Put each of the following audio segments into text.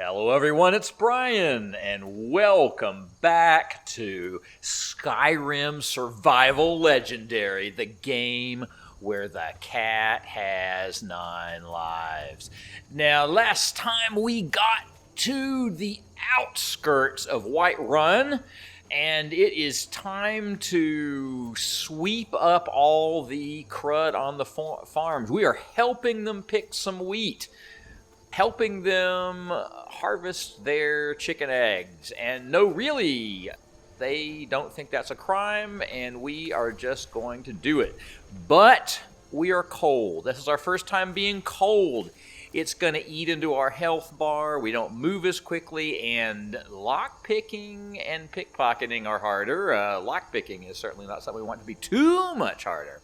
Hello everyone, it's Brian, and welcome back to Skyrim Survival Legendary, the game where the cat has 9 lives. Now, last time we got to the outskirts of Whiterun, and it is time to sweep up all the crud on the farms. We are helping them pick some wheat, helping them harvest their chicken eggs. And no, really, they don't think that's a crime, and we are just going to do it. But we are cold. This is our first time being cold. It's going to eat into our health bar. We don't move as quickly, and lockpicking and pickpocketing are harder. Lockpicking is certainly not something we want to be too much harder.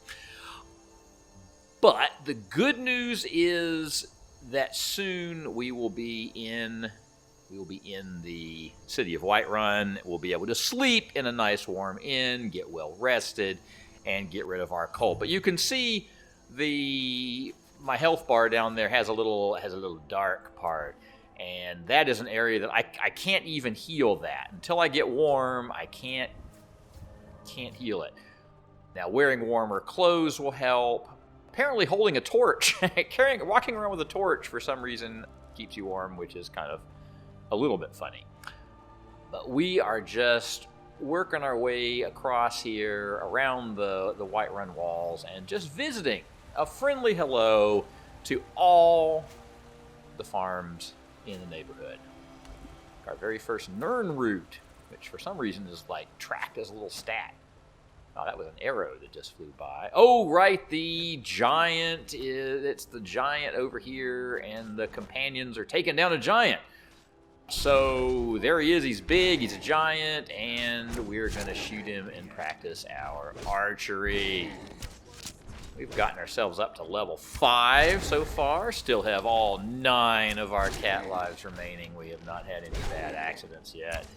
But the good news is that soon we will be in the city of Whiterun. We'll be able to sleep in a nice warm inn, get well rested, and get rid of our cold. But you can see my health bar down there has a little dark part, and that is an area that I can't even heal that until I get warm. I can't heal it. Now, wearing warmer clothes will help. Apparently holding a torch, walking around with a torch for some reason keeps you warm, which is kind of a little bit funny. But we are just working our way across here around the Whiterun walls and just visiting a friendly hello to all the farms in the neighborhood. Our very first Nern route, which for some reason is like tracked as a little stat. Oh, that was an arrow that just flew by. Oh, right, it's the giant over here, and the companions are taking down a giant. So there he is, he's big, he's a giant, and we're going to shoot him and practice our archery. We've gotten ourselves up to level 5 so far, still have all 9 of our cat lives remaining. We have not had any bad accidents yet.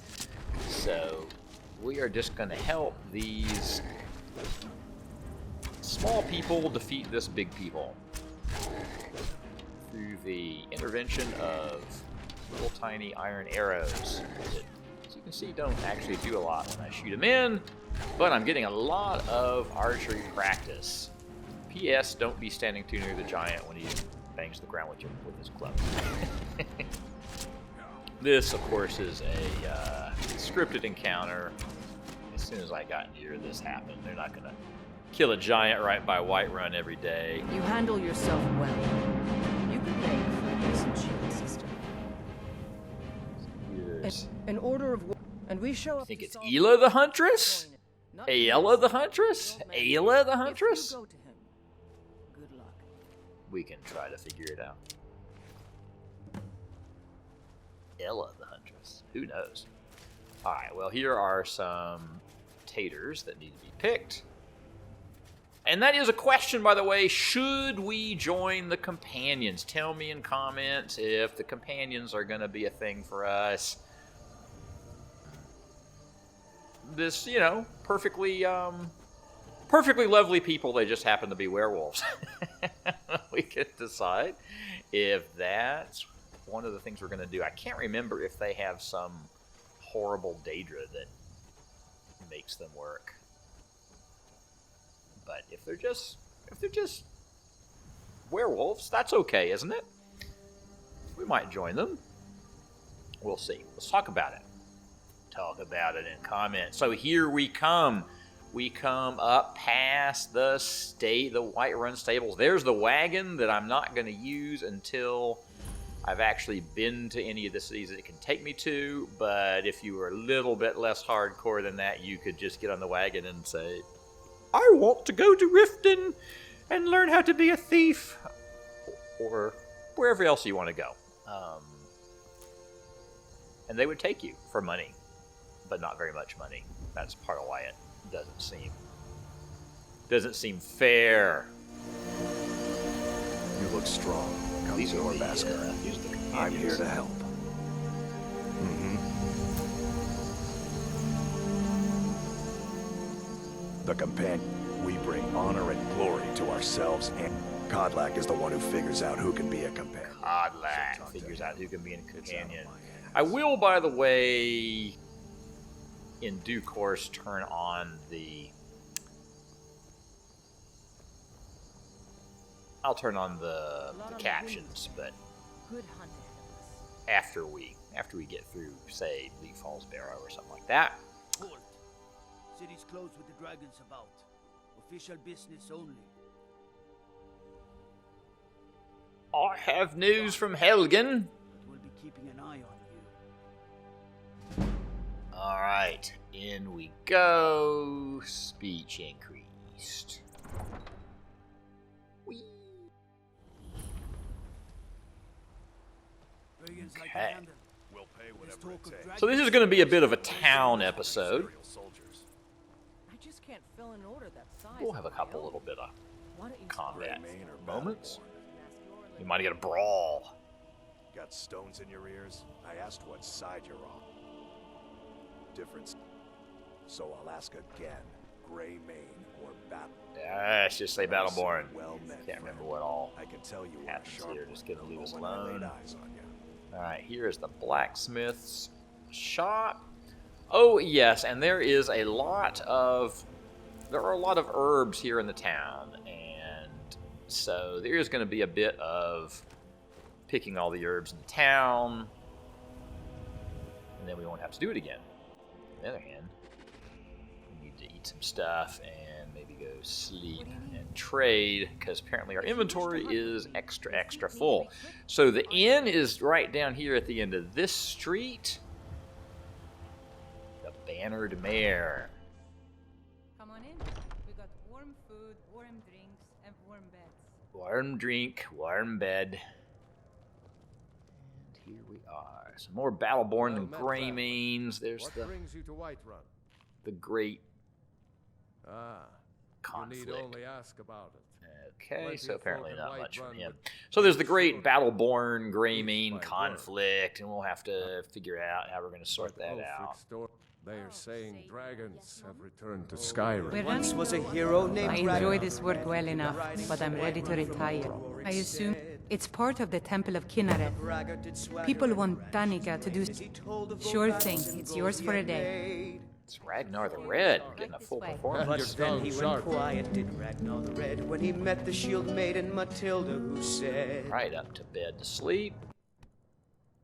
So we are just going to help these small people defeat this big people through the intervention of little tiny iron arrows that, as you can see, don't actually do a lot when I shoot them in, but I'm getting a lot of archery practice. P.S. Don't be standing too near the giant when he bangs the ground with his club. This, of course, is a scripted encounter. As soon as I got near this happened. They're not going to kill a giant right by Whiterun every day. You handle yourself well. You could make a decent shield system. An order of... And we show up... I think it's Ela the Huntress? Aela the Huntress? Ayla the Huntress? Go to him. Good luck. We can try to figure it out. Ela the Huntress. Who knows? Alright, well, here are some taters that need to be picked. And that is a question, by the way. Should we join the companions? Tell me in comments if the companions are going to be a thing for us. This, perfectly lovely people, they just happen to be werewolves. We could decide if that's one of the things we're going to do. I can't remember if they have some horrible Daedra that makes them work. But if they're just werewolves, that's okay, isn't it? We might join them. We'll see. Let's talk about it. Talk about it in comments. So here we come. We come up past the Whiterun stables. There's the wagon that I'm not going to use until I've actually been to any of the cities that it can take me to. But if you were a little bit less hardcore than that, you could just get on the wagon and say, I want to go to Riften and learn how to be a thief. Or wherever else you want to go. And they would take you for money, but not very much money. That's part of why it doesn't seem fair. You look strong. These are Bhaskar. I'm here to help. The companion. We bring honor and glory to ourselves and Kodlak is the one who figures out who can be a companion. Kodlak figures out who can be a companion. I will, by the way, in due course, turn on the... I'll turn on the captions, but Good hunt ahead of us. after we get through, say, Leaf Falls Barrow or something like that. Halt! City's closed with the dragons about. Official business only. I have news from Helgen. But we'll be keeping an eye on you. All right, in we go. Speech increased. Whee. Dragons like Okay. to handle. We'll pay There's whatever talk it of takes. dragons. So this is going to be a bit of a town episode. Imperial soldiers. I just can't fill an order that size. We'll have a on my couple own. little bit of Why don't you combat Main or moments. Battleborn? We might get a brawl. Got stones in your ears? I asked what side you're on. Difference. So I'll ask again. Gray Mane or Battle? Let's just say Battleborn. Well met, Can't remember friend. what all I can tell you were a happens sharp here. one Just gonna leave us when I laid alone. eyes on you. All right, here is the blacksmith's shop. Oh yes, and there are a lot of herbs here in the town, and so there is going to be a bit of picking all the herbs in the town, and then we won't have to do it again. On the other hand, we need to eat some stuff and maybe go sleep and trade, because apparently our inventory is extra full. So the inn is right down here at the end of this street. The Bannered Mare. Come on in. We got warm food, warm drinks, and warm beds. Warm drink, warm bed. And here we are. Some more Battleborn and Greymanes. There's What the brings you to Whiterun? great Ah, conflict. you need only ask about it. Okay, Plenty so of apparently folk in not much from Whiterun him. would So there's the be great sure Battleborn If Greymane my word. conflict, and we'll have to figure out how we're going to sort But that Ulfric's out. door- They are saying say dragons have returned to Skyrim. We're Once running was a low on hero time. named I Ragnar. enjoy this work well enough, but I'm ready to retire. I assume it's part of the Temple of Kinneret. People want Danica to do... Sure thing, it's yours for a day. It's Ragnar the Red getting a This full way. performance. But Your then he tongue went sharp. quiet, did Ragnar the Red, when he met the shield maiden Matilda, who said, Right up to bed to sleep.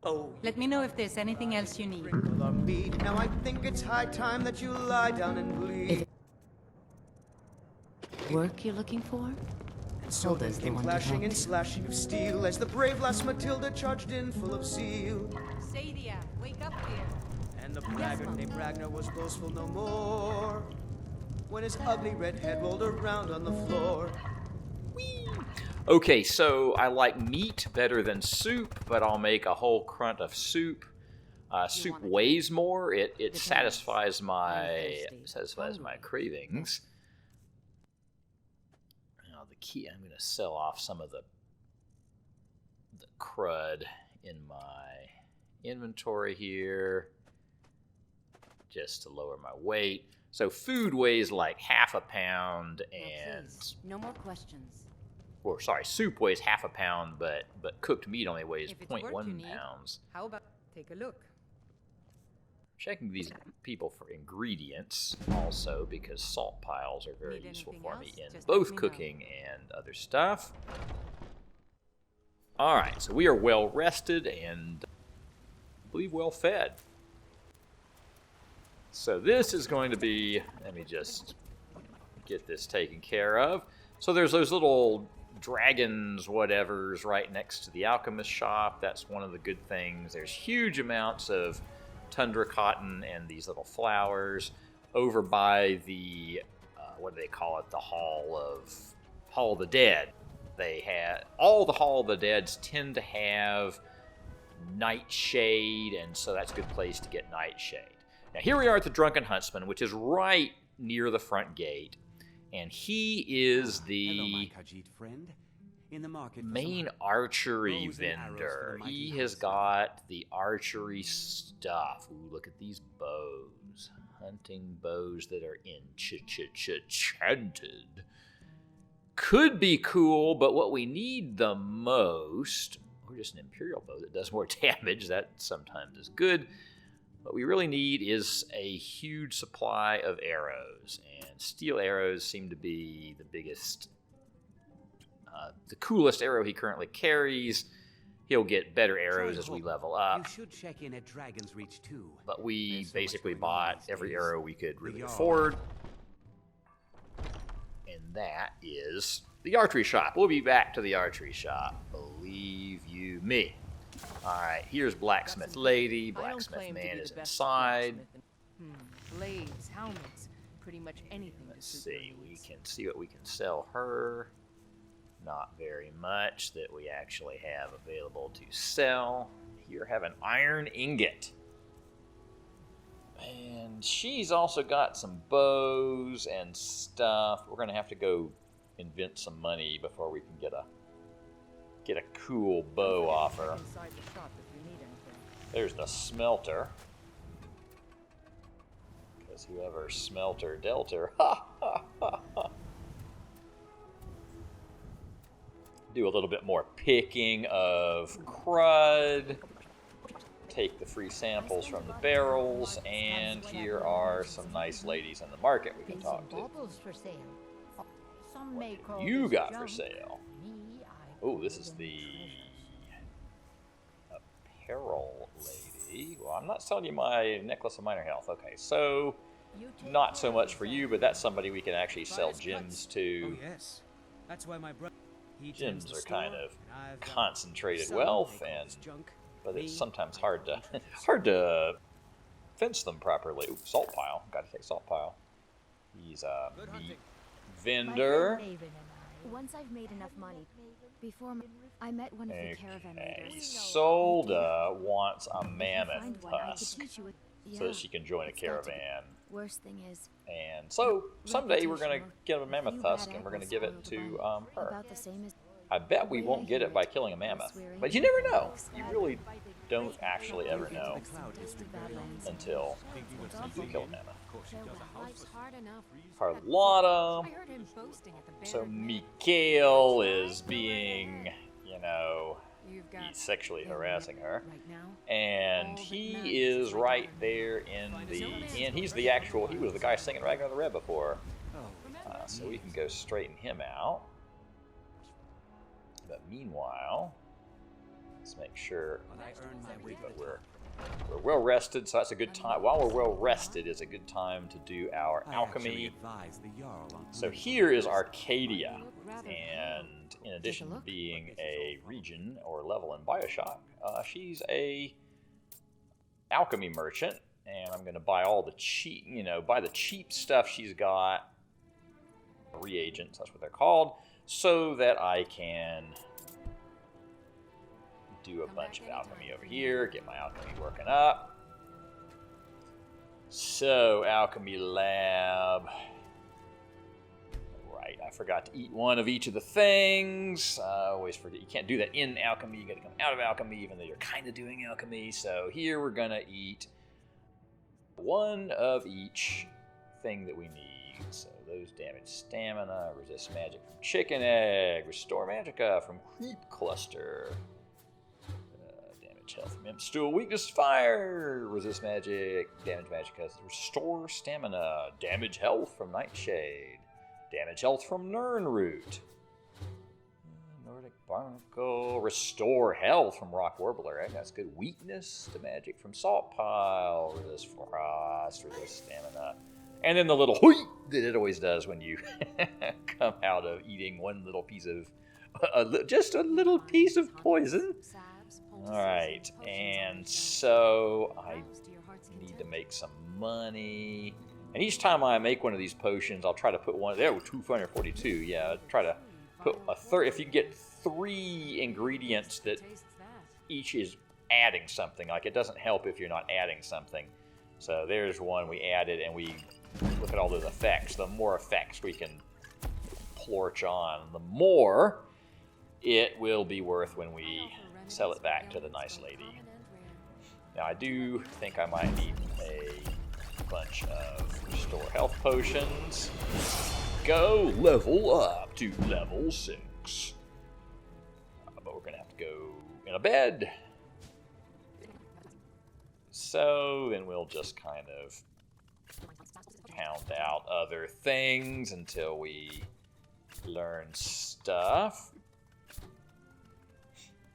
"Oh, Let me know if there's anything else you need. sprinkle on me. Now I think it's high time that you lie down and bleed." Work you're looking for? And so then Hilda's the came one to clashing help. and slashing of steel as the brave lass Matilda charged in full of zeal. Sadia, wake up there. And the braggart named Ragnar was boastful no more when his ugly red head rolled around on the floor. Okay, so I like meat better than soup, but I'll make a whole crunch of soup. Soup want it? weighs more. It Depends. satisfies my I'm thirsty. cravings. Now the key, I'm going to sell off some of the crud in my inventory here, just to lower my weight. So food weighs like half a pound, and Please, no more questions. or sorry, soup weighs half a pound, but cooked meat only weighs If it's work you 0.1 need. pounds. How about take a look? Checking these people for ingredients also, because salt piles are very Need useful anything for me else? in Just let both me know. cooking and other stuff. All right, so we are well rested and I believe well fed. So this is going to be, let me just get this taken care of. So there's those little dragons whatevers right next to the alchemist shop. That's one of the good things. There's huge amounts of tundra cotton and these little flowers over by the what do they call it, the Hall of the Dead. They had all the Hall of the Deads tend to have nightshade, and so that's a good place to get nightshade. Now here we are at the Drunken Huntsman, which is right near the front gate, and he is the friend. In the market for main some archery bows and arrows for vendor. the mighty He has huntsman. got the archery stuff. Ooh, look at these bows. Hunting bows that are enchanted. could be cool, but what we need the most, or just an Imperial bow that does more damage, that sometimes is good. What we really need is a huge supply of arrows, and steel arrows seem to be the biggest, the coolest arrow he currently carries. He'll get better arrows as we level up. You should check in at Dragon's Reach too. But we There's so basically much going on bought these every days. arrow we could really The afford. And that is the archery shop. We'll be back to the archery shop. Believe you me. Alright, here's Blacksmith Lady. I don't Blacksmith claim to Man be is the best inside. blacksmith. Blades, helmets, pretty much anything. Let's to suit your see, we needs. can see what we can sell her. Not very much that we actually have available to sell. Here, have an iron ingot. And she's also got some bows and stuff. We're gonna have to go invent some money before we can get a cool bow off her. Inside the shop if you need anything. There's the smelter. Because whoever smelter dealt her. Ha ha ha ha. Do a little bit more picking of crud. Take the free samples from the barrels, and here are some nice ladies in the market we can talk to. For sale. Some may call You this got for junk. sale. Me, I Oh, this is call the them apparel lady. Well, I'm not selling you my necklace of minor health. Okay, so treasures. You take not so care much of for yourself. you, but that's somebody we can actually sell gems to. Oh yes, that's why my brother. Gems are kind of concentrated wealth, and but it's sometimes hard to fence them properly. Ooh, salt pile. Got to take salt pile. He's a meat vendor. Once I've made enough money, I met one of the caravan Okay, leaders. Solda wants a If you mammoth find one, I could husk teach you so that she can join a it's got to be. caravan. Worst thing is, And so someday we're gonna get a mammoth If you husk had and we're gonna apples give it spoiled to by her. about the same as I bet we won't get it by killing a mammoth, but you never know. You really don't actually ever know until you kill a mammoth. Life's hard enough. Carlotta. I heard him boasting at the So Bear Grylls. Mikael is being, You've got he's sexually harassing her. right now. And he is right there in the inn. He was the guy singing Ragnar the Red before. So we can go straighten him out. But meanwhile, let's make sure that we're well rested, so that's a good time. While we're well rested, is a good time to do our alchemy. So here is Arcadia, and in addition to being a region or level in Bioshock, she's a alchemy merchant, and I'm going to buy all the cheap, buy the cheap stuff she's got, reagents, that's what they're called, so that I can do a bunch of alchemy over here, get my alchemy working up. So, alchemy lab. Right, I forgot to eat one of each of the things. I always forget. You can't do that in alchemy. You got to come out of alchemy, even though you're kind of doing alchemy. So here we're going to eat one of each thing that we need. So those damage stamina, resist magic from chicken egg, restore magicka from creep cluster, damage health from imp stool, weakness fire, resist magic, damage magicka, restore stamina, damage health from nightshade, damage health from Nirnroot, Nordic barnacle, restore health from rock warbler. Right? That's good. Weakness to magic from salt pile, resist frost, resist stamina. And then the little hoi that it always does when you come out of eating one little piece of, just a little piece of poison. All right, and so I need to make some money. And each time I make one of these potions, I'll try to put one, there, 242, yeah, try to put a third, if you get 3 ingredients that each is adding something, like it doesn't help if you're not adding something. So there's one we added, and we look at all those effects. The more effects we can plorch on, the more it will be worth when we sell it back to the nice lady. Now, I do think I might need a bunch of restore health potions. go. Level up to level 6. But we're going to have to go in a bed. So then we'll just kind of pound out other things until we learn stuff.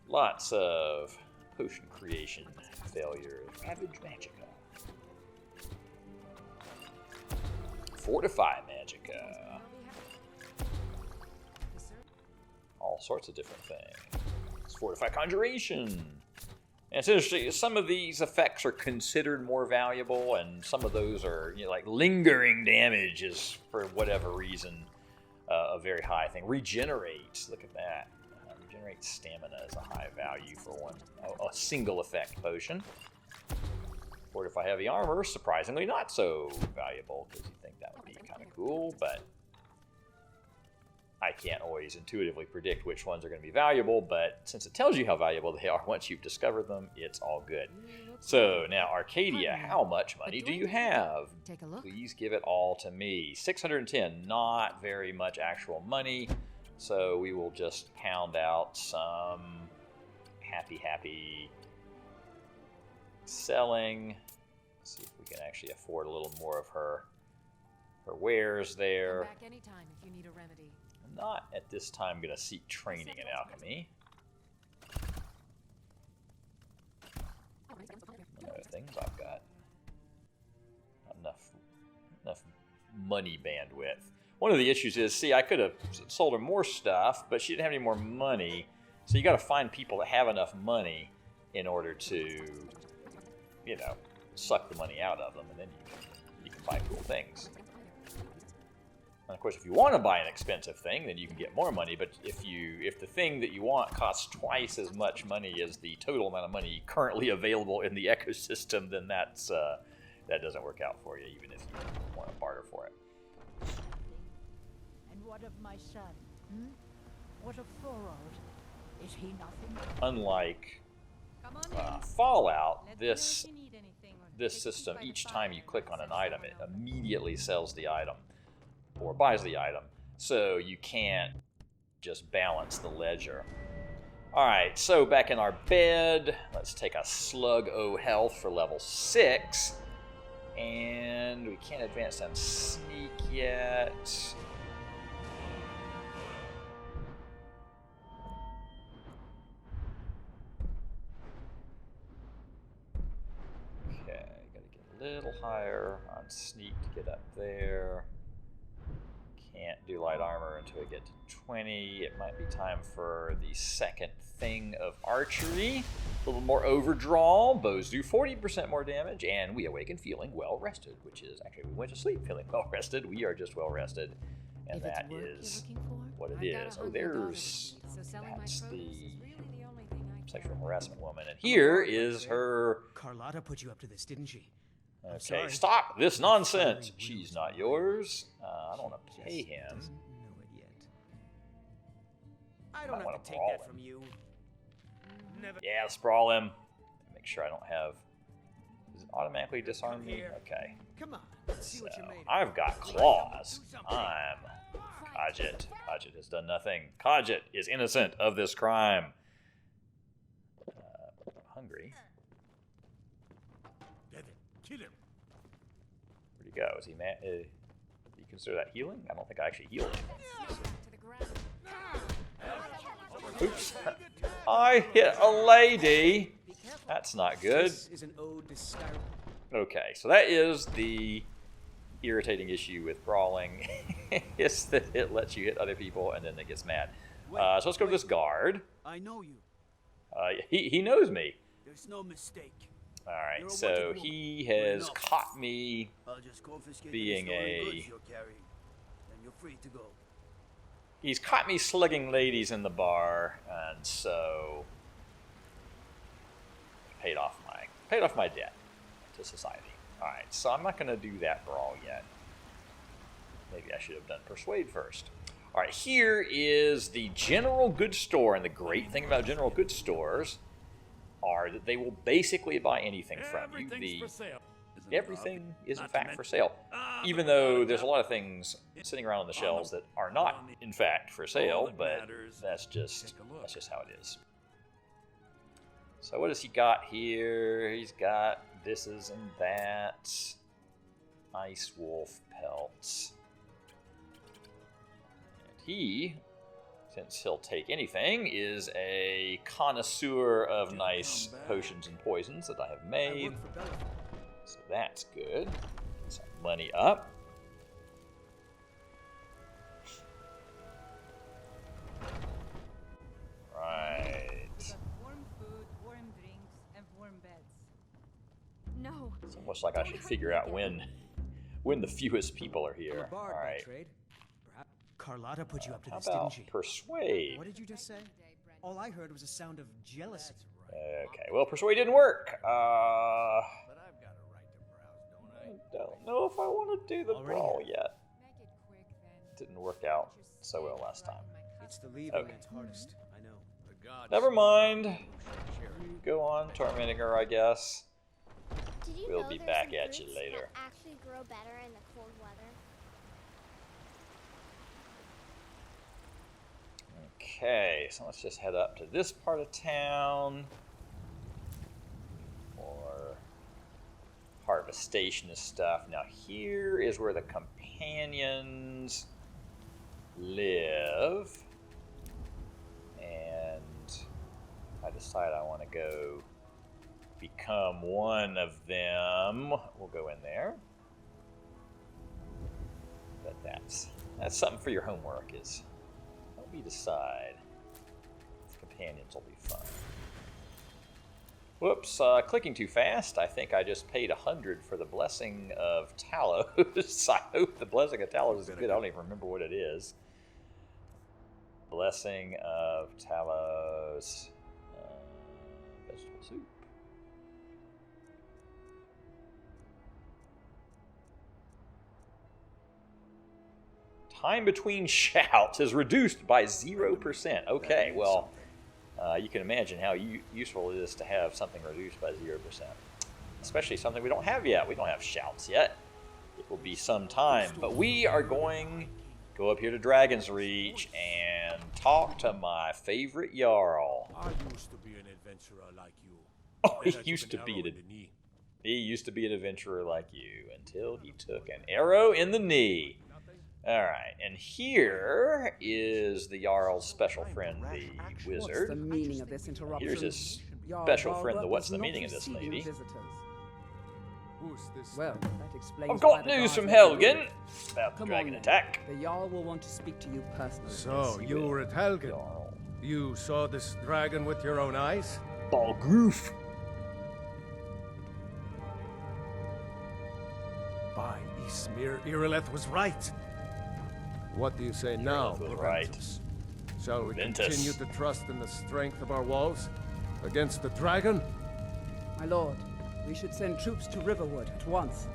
Lots of potion creation failures. Ravage Magicka. Fortify Magicka. All sorts of different things. Fortify Conjuration. And it's interesting, some of these effects are considered more valuable, and some of those are, you know, like lingering damage is, for whatever reason, a very high thing. Regenerate, look at that. Regenerate stamina is a high value for a single effect potion. Fortify Heavy Armor, surprisingly not so valuable, because you think that would be kind of cool, but I can't always intuitively predict which ones are going to be valuable, but since it tells you how valuable they are once you've discovered them, it's all good. So now, Arcadia, how much money do you have? Take a look. Please give it all to me. 610, not very much actual money, so we will just pound out some happy selling. Let's see if we can actually afford a little more of her wares there. Come back anytime if you need a remedy. I'm not at this time going to seek training in alchemy. One other things I've got enough money bandwidth. One of the issues is, see, I could have sold her more stuff, but she didn't have any more money. So you got to find people that have enough money in order to, you know, suck the money out of them, and then you can buy cool things. And of course, if you want to buy an expensive thing, then you can get more money. But if the thing that you want costs twice as much money as the total amount of money currently available in the ecosystem, then that doesn't work out for you, even if you want to barter for it. And what of my son? What of Thorold? Is he nothing? Unlike Come on in. Fallout, Let me know this if you need anything, or this take system, by the each fire time you and click on an set item, it fire. immediately sells the item or buys the item. So you can't just balance the ledger. All right, so back in our bed, let's take a slug o health for level 6. And we can't advance on sneak yet. Okay, gotta get a little higher on sneak to get up there. Can't do light armor until we get to 20. It might be time for the second thing of archery. A little more overdraw. Bows do 40% more damage, and we awaken feeling well rested, which is actually, we went to sleep feeling well rested. We are just well rested, and If it's that work is you're looking for, what it I've got is. a Oh, hungry daughter there's to feed, so selling my that's produce the is really the only thing I care sexual about. harassment woman, and here is her. Carlotta put you up to this, didn't she? I'm Okay, sorry. stop this nonsense. Sorry, She's Will. not yours. I don't want to Just pay him. doesn't know it yet. I Might don't wanna have to take brawl that him. from you. Never. Yeah, sprawl him. Make sure I don't have. Does it automatically disarm me? here. Okay. Come on, let's see what So, you made. I've got claws. I'm Khajiit. Khajiit has done nothing. Khajiit is innocent of this crime. Hungry. Kill him. Where'd he go? Is he mad? Do you consider that healing? I don't think I actually healed him. To the ground. Oops. I hit a lady. That's not good. This is an ode to Skyrim. Okay, so that is the irritating issue with brawling, is that it lets you hit other people and then it gets mad. So let's go to this guard. I know you. He knows me. There's no mistake. All right, You're a so wanted woman. he has caught me. I'll just confiscate Being any stolen a- goods you're carrying, and you're free to go. He's caught me slugging ladies in the bar, and so paid off my debt to society. All right, so I'm not going to do that brawl yet. Maybe I should have done persuade first. All right, here is the general goods store, and the great thing about general goods stores are that they will basically buy anything from you. Everything's for sale. Everything is in fact for sale. Even though there's a lot of things sitting around on the shelves that are not, in fact, for sale, but that's just how it is. So what has he got here? He's got thises and that's. Ice wolf pelts. And he, since he'll take anything, is a connoisseur of nice potions and poisons that I have made. So that's good. Some money up. Right. Warm food, warm drinks, and warm beds. No. It's almost like I should figure out when the fewest people are here. All right. Carlotta put you up to How this, about didn't she? persuade? What did you just say? All I heard was a sound of jealousy. Okay, well, persuade didn't work. I don't know if I want to do the brawl yet. Didn't work out so well last time. It's the lever that's hardest, I know. Never mind. You go on tormenting her, I guess. Did you We'll know be there's back some at you fruits later. that actually grow better in the cold weather? Okay, so let's just head up to this part of town. More harvestation of stuff. Now here is where the companions live. And I decide I want to go become one of them. We'll go in there. But that's something for your homework, is help me decide. Companions will be fun. Whoops, clicking too fast. I think I just paid 100 for the Blessing of Talos. I hope the Blessing of Talos is good. I don't even remember what it is. Blessing of Talos. Vegetable soup. Time between shouts is reduced by 0%. Okay, well, you can imagine how useful it is to have something reduced by 0%. Especially something we don't have yet. We don't have shouts yet. It will be some time. But we are going to go up here to Dragon's Reach and talk to my favorite Jarl. I used to be an adventurer like you. Oh, he used to be an adventurer like you until he took an arrow in the knee. Alright, and here is the Jarl's special friend, the wizard. What's the meaning of this interruption? Here's his special friend, the what's the meaning of this lady. Who's this? Well, that explains I've got why the news guards from are Helgen about the Come dragon on, attack. The Jarl will want to speak to you personally. So, you were at Helgen. You saw this dragon with your own eyes? Balgroof. By Ismir, Irileth was right. What do you say now, was right. Ventus? Shall we Ventus. continue to trust in the strength of our walls against the dragon? My lord, we should send troops to Riverwood at once.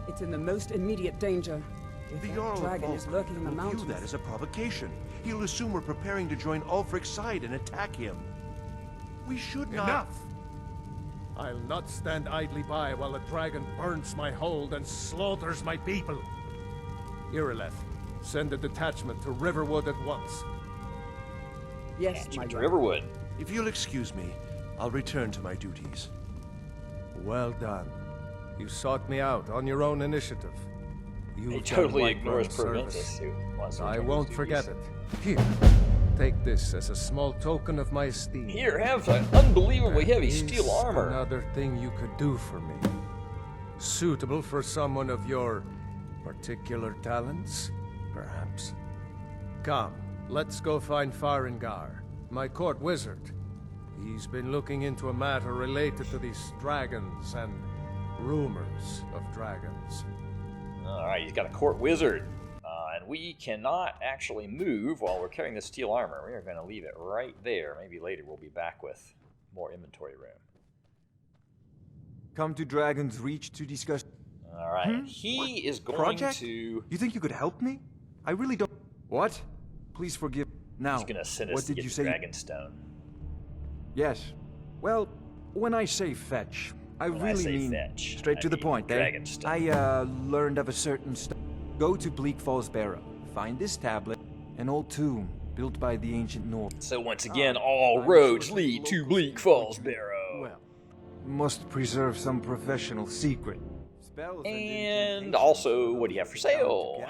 It's in the most immediate danger. If The that Jarl of dragon is Falkirk lurking in the will mountains. view that as a provocation. He'll assume we're preparing to join Ulfric's side and attack him. We should not... Enough! I'll not stand idly by while the dragon burns my hold and slaughters my people. Irileth, send a detachment to Riverwood at once. Yes, my To lord. Riverwood. If you'll excuse me, I'll return to my duties. Well done. You sought me out on your own initiative. He You've totally done ignores Whiterun service. Proventus, who wants to I return won't his forget duties. it. Here, take this as a small token of my esteem. Here, have an unbelievably heavy Is steel armor. Another thing you could do for me. Suitable for someone of your particular talents, perhaps. Come, let's go find Farengar, my court wizard. He's been looking into a matter related to these dragons and rumors of dragons. Alright, he's got a court wizard. And we cannot actually move while we're carrying the steel armor. We are going to leave it right there. Maybe later we'll be back with more inventory room. Come to Dragon's Reach to discuss... Alright, he is going Project? to... You think you could help me? I really don't... What? Please forgive... Now, He's going to send us what to did get you the say? Dragonstone. Yes. Well, when I say fetch, I When really say mean fetch, straight I to the mean point, eh? dragon stuff. I learned of a certain Go to Bleak Falls Barrow. Find this tablet, an old tomb built by the ancient North. So once again, all roads lead to Bleak Falls Barrow. Well, must preserve some professional secret. And also, what do you have for sale?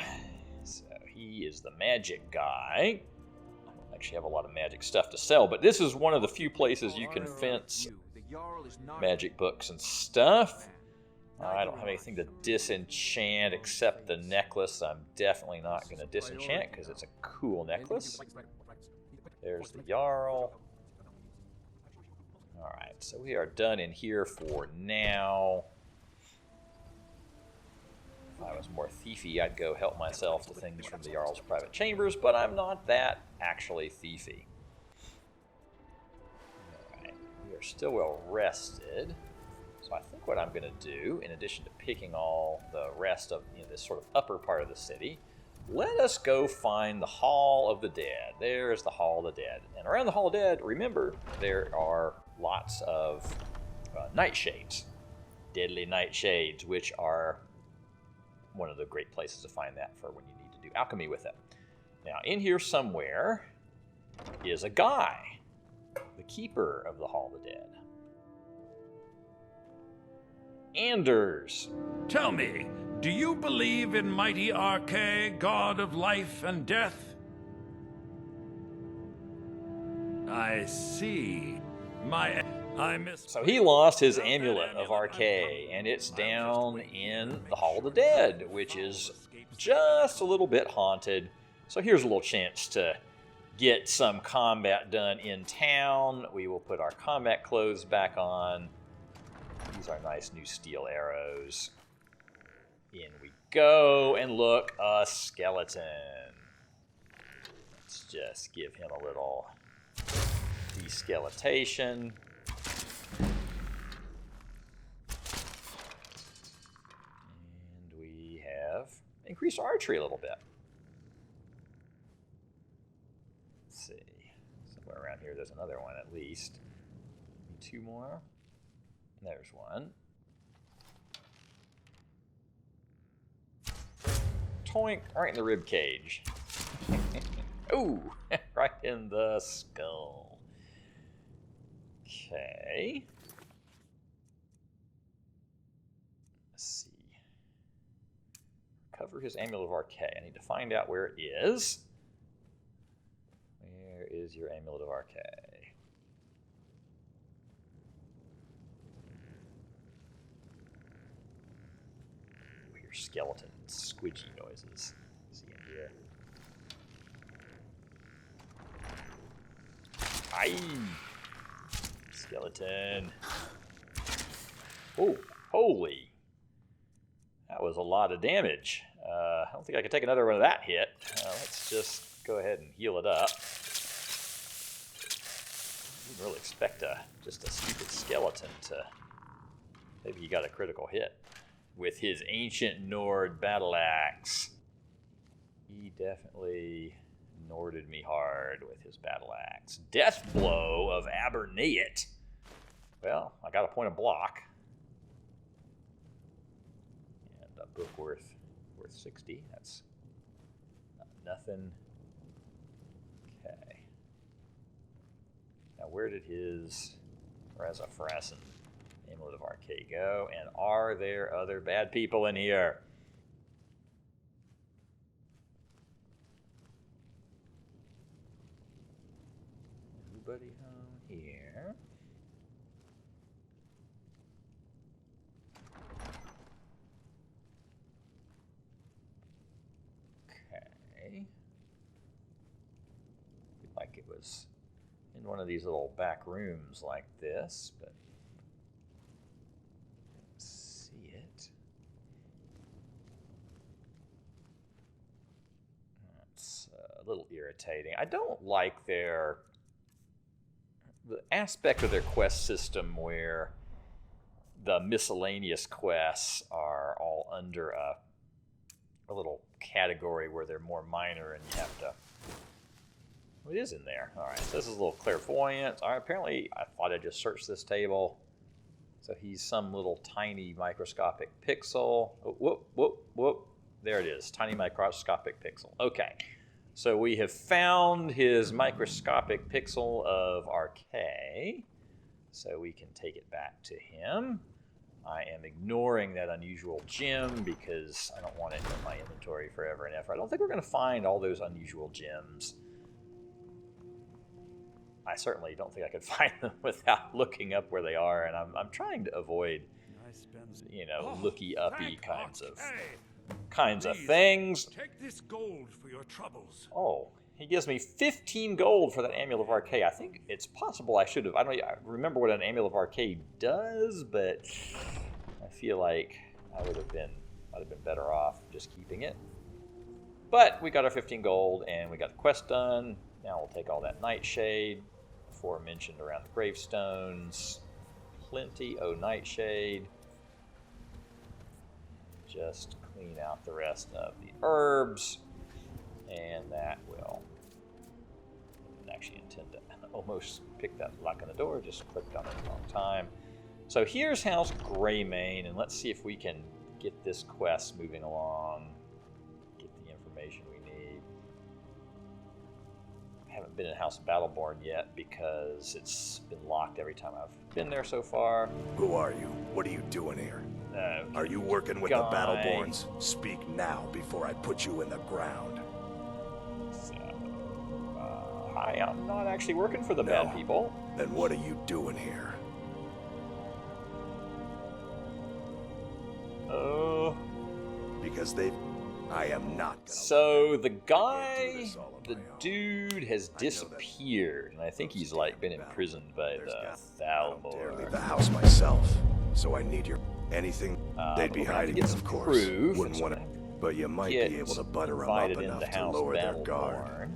So he is the magic guy. I don't actually have a lot of magic stuff to sell, but this is one of the few places you can fence magic books and stuff. I don't have anything to disenchant except the necklace. I'm definitely not going to disenchant because it's a cool necklace. There's the Jarl. Alright, so we are done in here for now. If I was more thiefy, I'd go help myself to things from the Jarl's private chambers, but I'm not that actually thiefy. Alright, we are still well rested. So I think what I'm going to do, in addition to picking all the rest of this sort of upper part of the city, let us go find the Hall of the Dead. There's the Hall of the Dead. And around the Hall of the Dead, remember, there are lots of nightshades. Deadly nightshades, which are one of the great places to find that for when you need to do alchemy with it. Now, in here somewhere is a guy, the keeper of the Hall of the Dead. Anders. Tell me, do you believe in mighty Arche, god of life and death? I see. I missed. So he lost his amulet of Arche, and it's down in the Hall of the Dead, which is just a little bit haunted. So here's a little chance to get some combat done in town. We will put our combat clothes back on. These are nice new steel arrows. In we go, and look, a skeleton. Let's just give him a little deskeletation. And we have increased archery a little bit. Let's see. Somewhere around here there's another one at least. Maybe 2 more. There's one. Toink, right in the rib cage. Ooh, right in the skull. Okay. Let's see. Cover his amulet of Arche. I need to find out where it is. Where is your amulet of Arche? Skeleton squidgy noises. See in here. Aye! Skeleton. Oh, holy. That was a lot of damage. I don't think I can take another one of that hit. Let's just go ahead and heal it up. Didn't really expect just a stupid skeleton to... Maybe he got a critical hit with his ancient Nord battle axe. He definitely Norded me hard with his battle axe. Death blow of Aberneat. Well, I got a point of block. And a book worth 60. That's nothing. Okay. Now where did his Razafrasin Amulet of Arche go? And are there other bad people in here? Anybody home here? Okay. Like it was in one of these little back rooms like this, but I don't see it. That's a little irritating. I don't like the aspect of their quest system where the miscellaneous quests are all under a little category where they're more minor and you have to... Well, it is in there. All right, so this is a little clairvoyance. All right, apparently I thought I just searched this table. So he's some little tiny microscopic pixel. Oh, whoop, whoop, whoop. There it is, tiny microscopic pixel. Okay, so we have found his microscopic pixel of RK. So we can take it back to him. I am ignoring that unusual gem because I don't want it in my inventory forever and ever. I don't think we're going to find all those unusual gems. I certainly don't think I could find them without looking up where they are, and I'm trying to avoid, you know, looky-uppy kinds of things. Take this gold for your troubles. Oh, he gives me 15 gold for that Amulet of Arcade. I think it's possible I should have. I remember what an Amulet of Arcade does, but I feel like I might have been better off just keeping it. But we got our 15 gold, and we got the quest done. Now we'll take all that nightshade, aforementioned around the gravestones. Plenty of nightshade. Just clean out the rest of the herbs, and that will. I didn't actually intend to almost pick that lock on the door, just clicked on it a long time. So here's House Greymane, and let's see if we can get this quest moving along, get the information we need. I haven't been in House Battleborn yet because it's been locked every time I've been there so far. Who are you? What are you doing here? Are you working with the Battleborns? Speak now before I put you in the ground. So, hi, I'm not actually working for the bad people. Then what are you doing here? Because I am not gonna. So the guy, the dude has disappeared, and I think he's like been imprisoned by the Thalmor. Leave the house myself, so I need your anything. They'd be hiding it, of course. Wouldn't want to, but you might be able to butter them up enough to lower their guard.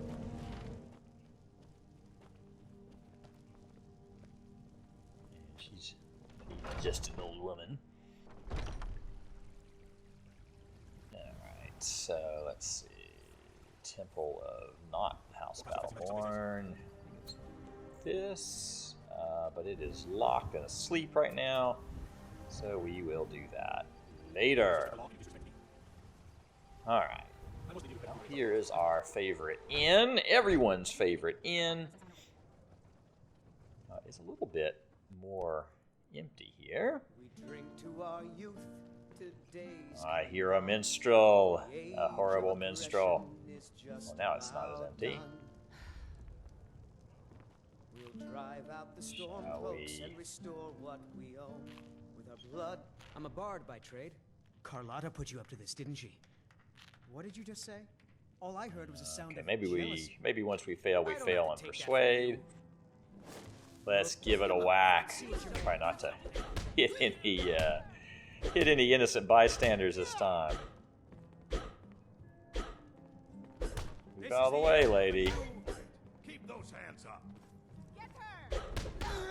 She's just an old woman. So let's see. Temple of not House Battleborn. This, but it is locked and asleep right now, so we will do that later. All right. Now here is our favorite inn. Everyone's favorite inn. It's a little bit more empty here. We drink to our youth. I hear a minstrel, a horrible minstrel. Well, now it's not as empty. We'll drive out the storm cloaks and restore what we own with our blood. I'm a bard by trade. Carlotta put you up to this, didn't she? What did you just say? All I heard was a sound of maybe once we fail on persuade. Let's give it a whack. Try not to hit any innocent bystanders this time. Move out of the way, lady. Keep those hands up. Get her!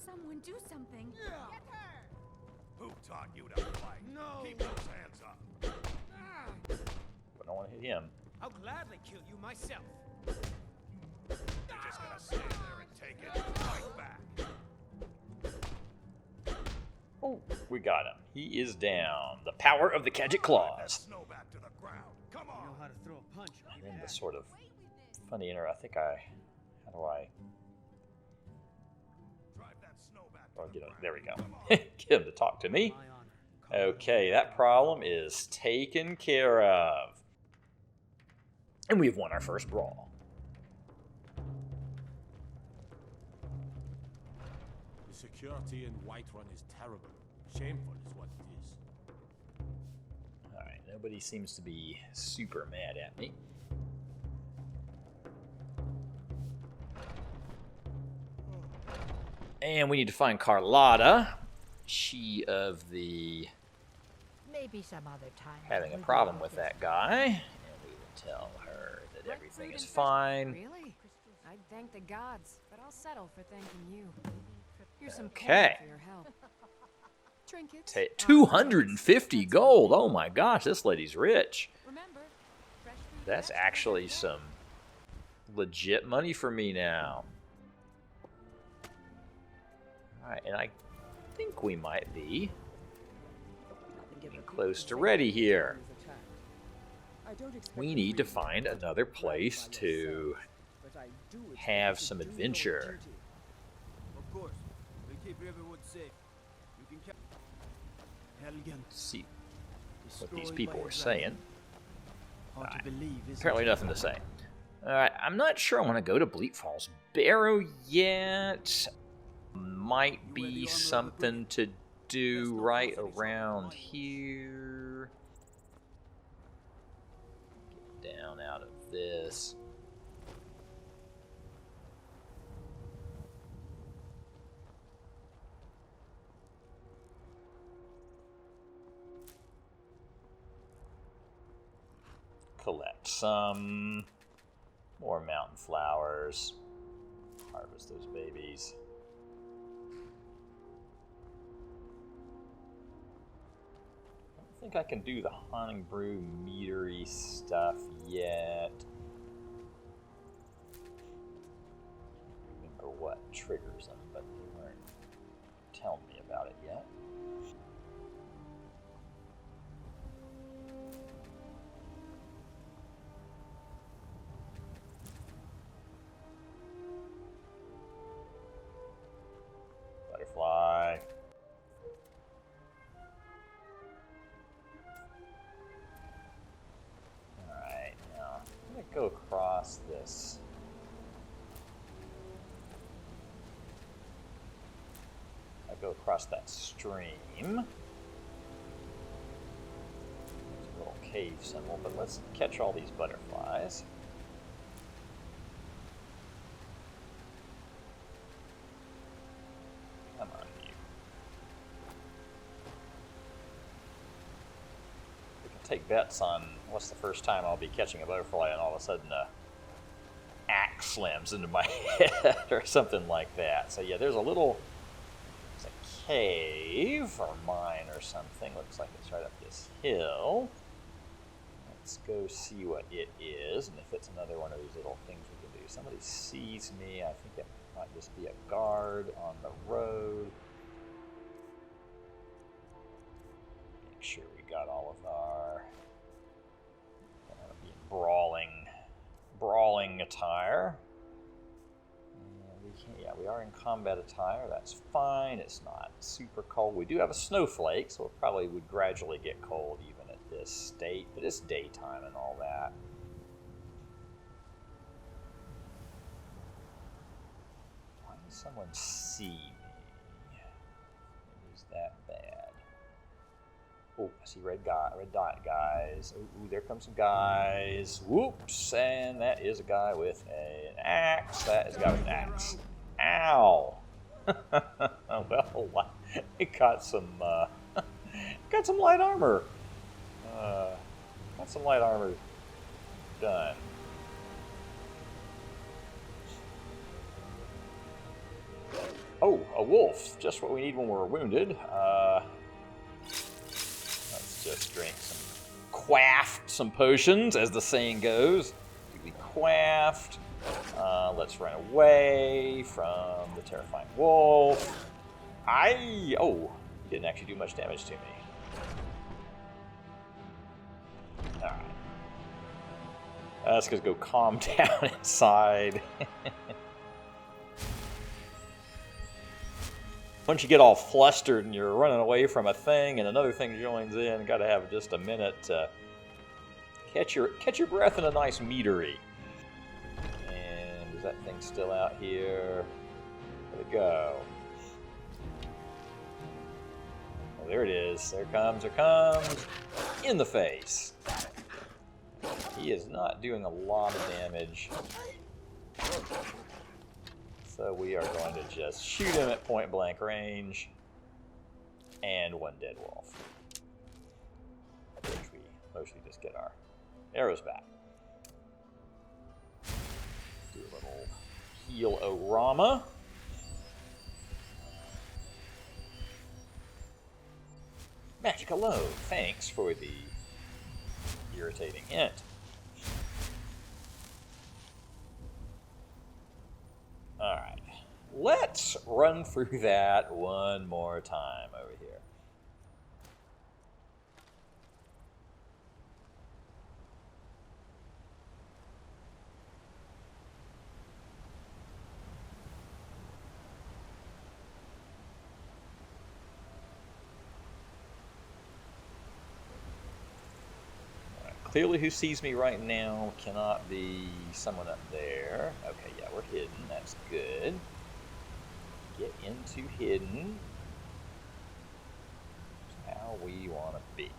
Someone do something. Get her! Who taught you to fight? No. Keep those hands up. But I don't want to hit him. I'll gladly kill you myself. You're just gonna stand there and take it. Fight back. Oh, we got him. He is down. The power of the Kadjit Claws. Snow back to the ground. Come on. You know how to throw a punch. And then the sort of funny how do I? Drive that snow back to Oh, there we go. Get him to talk to me. Okay, that problem is taken care of. And we've won our first brawl. The security in Whiterun is terrible. Shameful is what it is. Alright, nobody seems to be super mad at me. And we need to find Carlotta. She of the... Maybe some other time. Having a problem with that guy. And we will tell her that everything is fine. Really? I'd thank the gods, but I'll settle for thanking you. Here's some Okay. coin for your help. Trinkets. 250 gold. Oh my gosh, this lady's rich. Remember, fresh food That's actually some legit money for me now. Alright, and I think we might be getting close to ready here. We need to find another place to have some adventure. Of course. We keep everyone safe. You can count. Helgen. See what these people are saying. Hard to believe, isn't Apparently it? nothing to say. Alright, I'm not sure I want to go to Bleak Falls Barrow yet. Might be something to do right around here. Get down out of this. Collect some more mountain flowers. Harvest those babies. I don't think I can do the haunting brew meadery stuff yet. I don't remember what triggers them, but they weren't telling me about it yet. Butterfly. Alright, now I'm going to go across this. I go across that stream. There's a little cave symbol, but let's catch all these butterflies. Come on, you. We can take bets on what's the first time I'll be catching a butterfly and all of a sudden a axe slams into my head or something like that. So yeah, there's a cave or mine or something. Looks like it's right up this hill. Let's go see what it is and if it's another one of these little things we can do. Somebody sees me. I think it might just be a guard on the road. Make sure we got all of our brawling attire. We are in combat attire. That's fine. It's not super cold. We do have a snowflake, so it probably would gradually get cold even at this state, but it's daytime and all that. Why does someone see me? It is that bad. Oh, I see red dot guys. Ooh, there comes some guys. Whoops, and that is a guy with an axe. That is a guy with an axe. Ow! Well, it got some light armor. Got some light armor done. Oh, a wolf! Just what we need when we're wounded. Let's just drink some potions, as the saying goes. We quaffed. Let's run away from the terrifying wolf. He didn't actually do much damage to me. Alright. Let's just go calm down inside. Once you get all flustered and you're running away from a thing and another thing joins in, you gotta have just a minute to catch your breath in a nice meadery. Is that thing still out here? Where'd it go? Oh, there it is. There comes. In the face. He is not doing a lot of damage. So we are going to just shoot him at point blank range. And one dead wolf. Which we mostly just get our arrows back. Do a little heal-o-rama. Magic alone. Thanks for the irritating hint. All right. Let's run through that one more time over here. Clearly, who sees me right now cannot be someone up there. Okay, yeah, we're hidden. That's good. Get into hidden. That's how we want to be.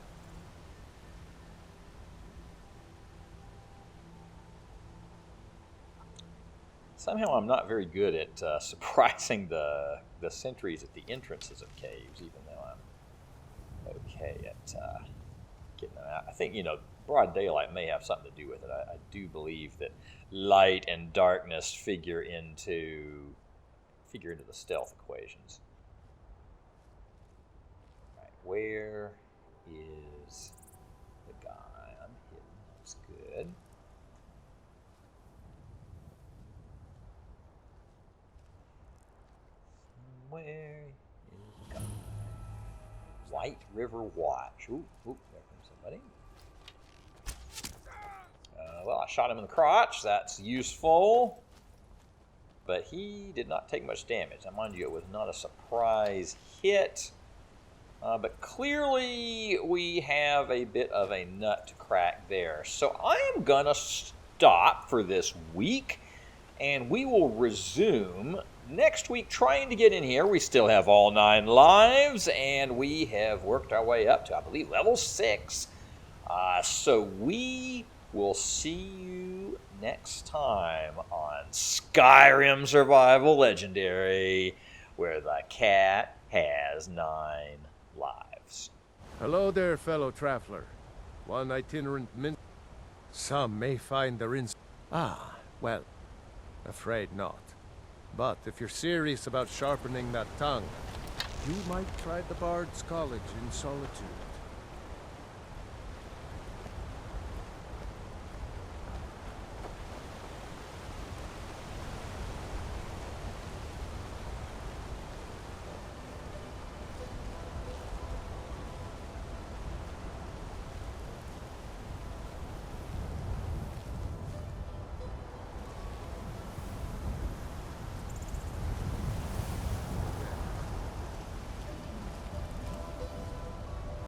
Somehow I'm not very good at surprising the sentries at the entrances of caves, even though I'm okay at getting them out. I think, broad daylight may have something to do with it. I do believe that light and darkness figure into the stealth equations. All right, where is the guy? I'm hidden. That's good. Where is the guy? White River Watch. Ooh, there comes somebody. Well, I shot him in the crotch. That's useful. But he did not take much damage. Now, mind you, it was not a surprise hit. But clearly, we have a bit of a nut to crack there. So I am going to stop for this week. And we will resume next week trying to get in here. We still have all 9 lives. And we have worked our way up to, I believe, level 6. So we will see you next time on Skyrim Survival Legendary, where the cat has 9 lives. Hello there, fellow traveler. One itinerant Some may find the well, afraid not. But if you're serious about sharpening that tongue, you might try the Bard's College in Solitude.